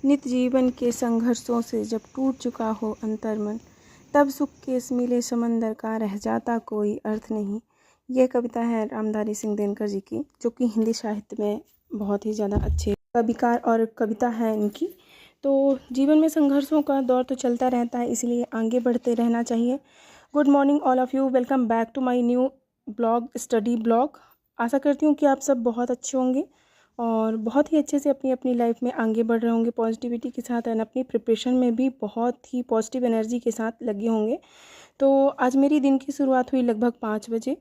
नित्य जीवन के संघर्षों से जब टूट चुका हो अंतर्मन, तब सुख के मिले समंदर का रह जाता कोई अर्थ नहीं। यह कविता है रामधारी सिंह दिनकर जी की, जो कि हिंदी साहित्य में बहुत ही ज़्यादा अच्छे कविकार और कविता है इनकी। तो जीवन में संघर्षों का दौर तो चलता रहता है, इसलिए आगे बढ़ते रहना चाहिए। Good morning all of you, welcome back to my new blog, study blog. आशा करती हूँ कि आप सब बहुत अच्छे होंगे और बहुत ही अच्छे से अपनी अपनी लाइफ में आगे बढ़ रहे होंगे पॉजिटिविटी के साथ, एंड अपनी प्रिपरेशन में भी बहुत ही पॉजिटिव एनर्जी के साथ लगे होंगे। तो आज मेरी दिन की शुरुआत हुई लगभग 5 बजे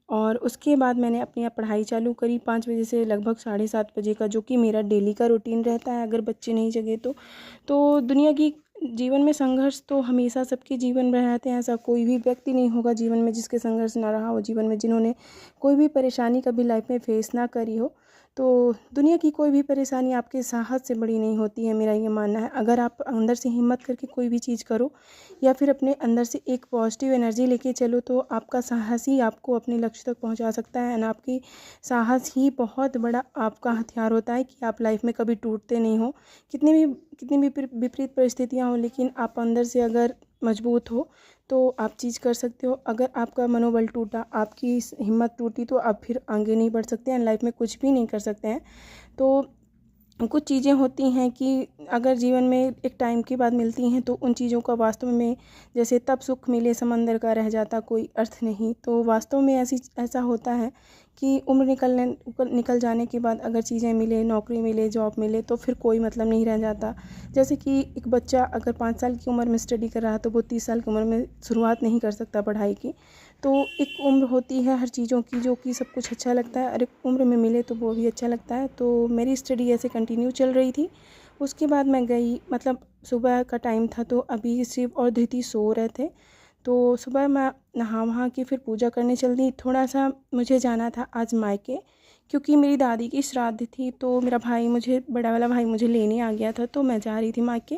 और उसके बाद मैंने अपनी पढ़ाई चालू करी 5 बजे से लगभग 7:30 बजे का, जो कि मेरा डेली का रूटीन रहता है अगर बच्चे नहीं जगे तो दुनिया की जीवन में संघर्ष तो हमेशा सबके जीवन में रहते हैं। ऐसा कोई भी व्यक्ति नहीं होगा जीवन में जिसके संघर्ष ना रहा हो, जीवन में जिन्होंने कोई भी परेशानी कभी लाइफ में फेस ना करी हो। तो दुनिया की कोई भी परेशानी आपके साहस से बड़ी नहीं होती है, मेरा ये मानना है। अगर आप अंदर से हिम्मत करके कोई भी चीज़ करो या फिर अपने अंदर से एक पॉजिटिव एनर्जी लेके चलो, तो आपका साहस ही आपको अपने लक्ष्य तक पहुंचा सकता है। एंड आपकी साहस ही बहुत बड़ा आपका हथियार होता है कि आप लाइफ में कभी टूटते नहीं हो। कितनी भी विपरीत परिस्थितियाँ हो, लेकिन आप अंदर से अगर मजबूत हो तो आप चीज़ कर सकते हो। अगर आपका मनोबल टूटा, आपकी हिम्मत टूटी, तो आप फिर आगे नहीं बढ़ सकते हैं, लाइफ में कुछ भी नहीं कर सकते हैं। तो कुछ चीज़ें होती हैं कि अगर जीवन में एक टाइम के बाद मिलती हैं तो उन चीज़ों का वास्तव में, जैसे तब सुख मिले समंदर का रह जाता कोई अर्थ नहीं, तो वास्तव में ऐसा होता है कि उम्र निकल जाने के बाद अगर चीज़ें मिले, नौकरी मिले, जॉब मिले, तो फिर कोई मतलब नहीं रह जाता। जैसे कि एक बच्चा अगर 5 साल की उम्र में स्टडी कर रहा है तो वो 30 साल की उम्र में शुरुआत नहीं कर सकता पढ़ाई की। तो एक उम्र होती है हर चीज़ों की, जो कि सब कुछ अच्छा लगता है और एक उम्र में मिले तो वो भी अच्छा लगता है। तो मेरी स्टडी ऐसे कंटिन्यू चल रही थी। उसके बाद मैं गई, मतलब सुबह का टाइम था, तो अभी शिव और धृति सो रहे थे। तो सुबह मैं नहा वहा के फिर पूजा करने चल दी। थोड़ा सा मुझे जाना था आज मायके, क्योंकि मेरी दादी की श्राद्ध थी। तो मेरा भाई बड़ा वाला भाई मुझे लेने आ गया था, तो मैं जा रही थी मायके।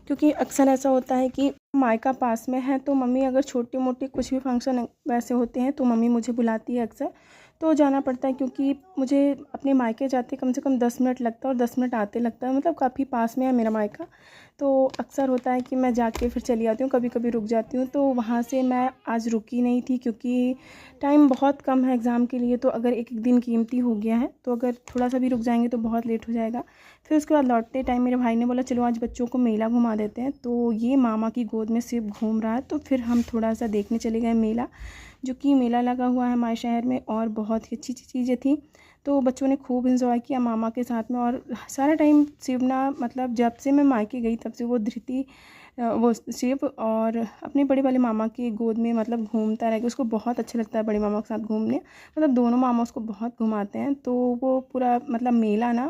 क्योंकि अक्सर ऐसा होता है कि मायका पास में है, तो मम्मी अगर छोटे मोटे कुछ भी फंक्शन वैसे होते हैं तो मम्मी मुझे बुलाती है अक्सर, तो जाना पड़ता है। क्योंकि मुझे अपने मायके जाते कम से कम 10 मिनट लगता है और 10 मिनट आते लगता है, मतलब काफ़ी पास में है मेरा मायका। तो अक्सर होता है कि मैं जाके फिर चली आती हूँ, कभी कभी रुक जाती हूँ। तो वहाँ से मैं आज रुकी नहीं थी क्योंकि टाइम बहुत कम है एग्ज़ाम के लिए। तो अगर एक एक दिन कीमती हो गया है, तो अगर थोड़ा सा भी रुक जाएंगे तो बहुत लेट हो जाएगा। फिर उसके बाद लौटते टाइम मेरे भाई ने बोला चलो आज बच्चों को मेला घुमा देते हैं। तो ये मामा की गोद में शिव घूम रहा है, तो फिर हम थोड़ा सा देखने चले गए मेला, जो कि मेला लगा हुआ है हमारे शहर में, और बहुत ही अच्छी चीज़ें थी। तो बच्चों ने खूब इन्जॉय किया मामा के साथ में। और सारा टाइम शिव ना, मतलब जब से मैं मायके गई तब से वो शिव और अपने बड़े वाले मामा की गोद में मतलब घूमता रहेगा। उसको बहुत अच्छा लगता है बड़े मामा के साथ घूमने, मतलब दोनों मामा उसको बहुत घुमाते हैं। तो वो पूरा मतलब मेला ना,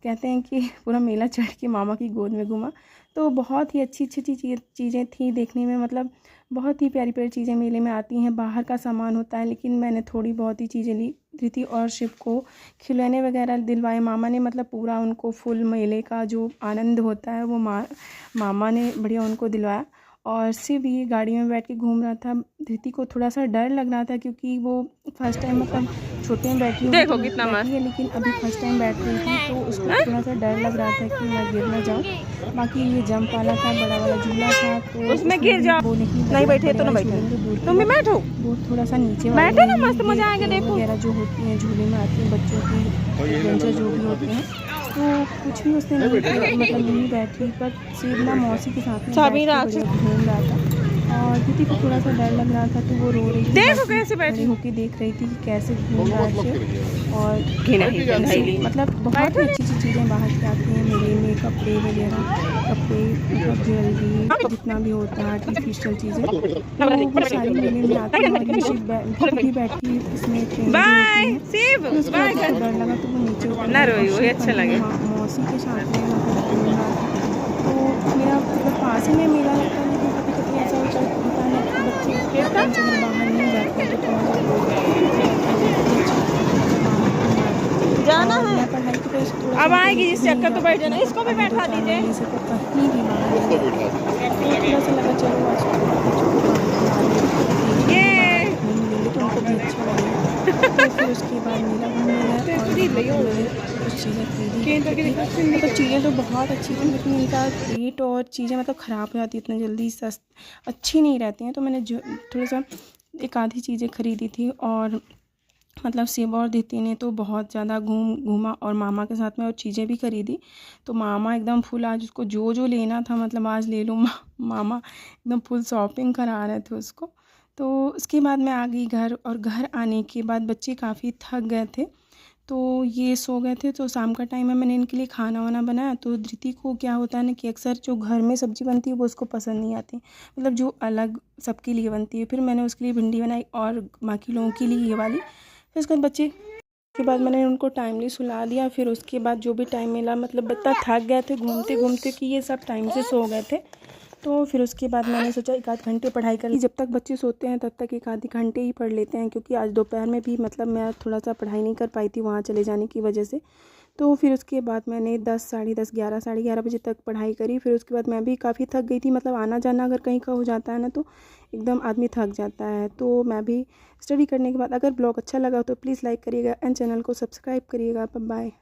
कहते हैं कि पूरा मेला चढ़ के मामा की गोद में घूमा। तो बहुत ही अच्छी चीज़ें थी देखने में, मतलब बहुत ही प्यारी प्यारी चीज़ें मेले में आती हैं। बाहर का सामान होता है, लेकिन मैंने थोड़ी बहुत ही चीज़ें ली। धृति और शिव को खिलौने वगैरह दिलवाए मामा ने, मतलब पूरा उनको फुल मेले का जो आनंद होता है वो मामा ने बढ़िया उनको दिलवाया। और शिव ये गाड़ी में बैठ के घूम रहा था। धृति को थोड़ा सा डर लग रहा था क्योंकि वो फर्स्ट टाइम, मतलब छोटे में बैठी हुई देखो कितना मस्त है, लेकिन अभी फर्स्ट टाइम बैठ रही थी, तो उसको थोड़ा सा डर लग रहा था कि मैं गिर ना जाऊँ। बाकी ये जंप वाला था, बड़ा वाला झूला था, तो उसमें गिर जाओ। वो नहीं बैठे तो ना बैठे, तुम भी बैठो, वो थोड़ा सा नीचे बैठे ना, मस्त मजा आएगा। देखो वगैरह जो होती हैं झूले में आती हैं बच्चों की एडवेंचर जो भी होते हैं, तो कुछ भी उसने नहीं किया, मतलब नहीं बैठी। पर शिव ना मौसी के साथ में घूम रहा था और दीदी को थोड़ा सा डर लग रहा था, तो वो रो रही थी। देखो कैसे बैठी होके देख रही थी कि कैसे घूम रहा है शिव। और मतलब बहुत ही अच्छी चीज़ें बाहर से आती हैं मेले में, कपड़े वगैरह, मतलब ज्वेलरी जितना भी होता है आर्टिफिशियल चीज़ें, तो वो सारी मेले में आती हैं। और ये शिव भी बैठी इसमें डर लगा तो वो नीचे अच्छा लगे मौसी के साथ में, तो मेरा मतलब पास ही में मेला लगता है। लेकिन कभी कभी ऐसा होता है कि बच्चे बाहर नहीं जाते हैं, तो जाना है। पढ़ाई की वजह से थोड़ा अब आएगी जिस चक्कर तो बैठ जाना, इसको भी बैठा दीजिए। कहीं भी थोड़ा सा लगा चलो आज तो उनको भी अच्छा लगेगा। तो फिर उसके बाद मेला घूमने गए और चीज़ें खरीदी। मतलब चीज़ें तो बहुत अच्छी थी, लेकिन इनका रेट और चीज़ें मतलब ख़राब हो जाती है इतनी जल्दी, अच्छी नहीं रहती हैं। तो मैंने जो थोड़ा सा एक आधी चीज़ें ख़रीदी थी, और मतलब सेब और दीदी ने तो बहुत ज़्यादा घूमा और मामा के साथ में और चीज़ें भी खरीदी। तो मामा एकदम फुल, आज उसको जो जो लेना था मतलब आज ले लो, मामा एकदम फुल शॉपिंग करा रहे थे उसको। तो उसके बाद मैं आ गई घर, और घर आने के बाद बच्चे काफ़ी थक गए थे तो ये सो गए थे। तो शाम का टाइम है, मैंने इनके लिए खाना वाना बनाया। तो धृति को क्या होता है ना कि अक्सर जो घर में सब्ज़ी बनती है वो उसको पसंद नहीं आती, मतलब जो अलग सबके लिए बनती है। फिर मैंने उसके लिए भिंडी बनाई और बाकी लोगों के लिए ये वाली। फिर उसके बाद बच्चे के बाद मैंने उनको टाइमली सुला दिया। फिर उसके बाद जो भी टाइम मिला, मतलब बच्चा थक गए थे घूमते घूमते कि ये सब टाइम से सो गए थे। तो फिर उसके बाद मैंने सोचा एक आध घंटे पढ़ाई कर ली। जब तक बच्चे सोते हैं तब तक एक आधे घंटे ही पढ़ लेते हैं, क्योंकि आज दोपहर में भी मतलब मैं थोड़ा सा पढ़ाई नहीं कर पाई थी वहाँ चले जाने की वजह से। तो फिर उसके बाद मैंने 10 साढ़े 10 11 साढ़े 11 बजे तक पढ़ाई करी। फिर उसके बाद मैं भी काफ़ी थक गई थी, मतलब आना जाना अगर कहीं का हो जाता है ना तो एकदम आदमी थक जाता है। तो मैं भी स्टडी करने के बाद, अगर ब्लॉग अच्छा लगा तो प्लीज़ लाइक करिएगा एंड चैनल को सब्सक्राइब करिएगा। बाय।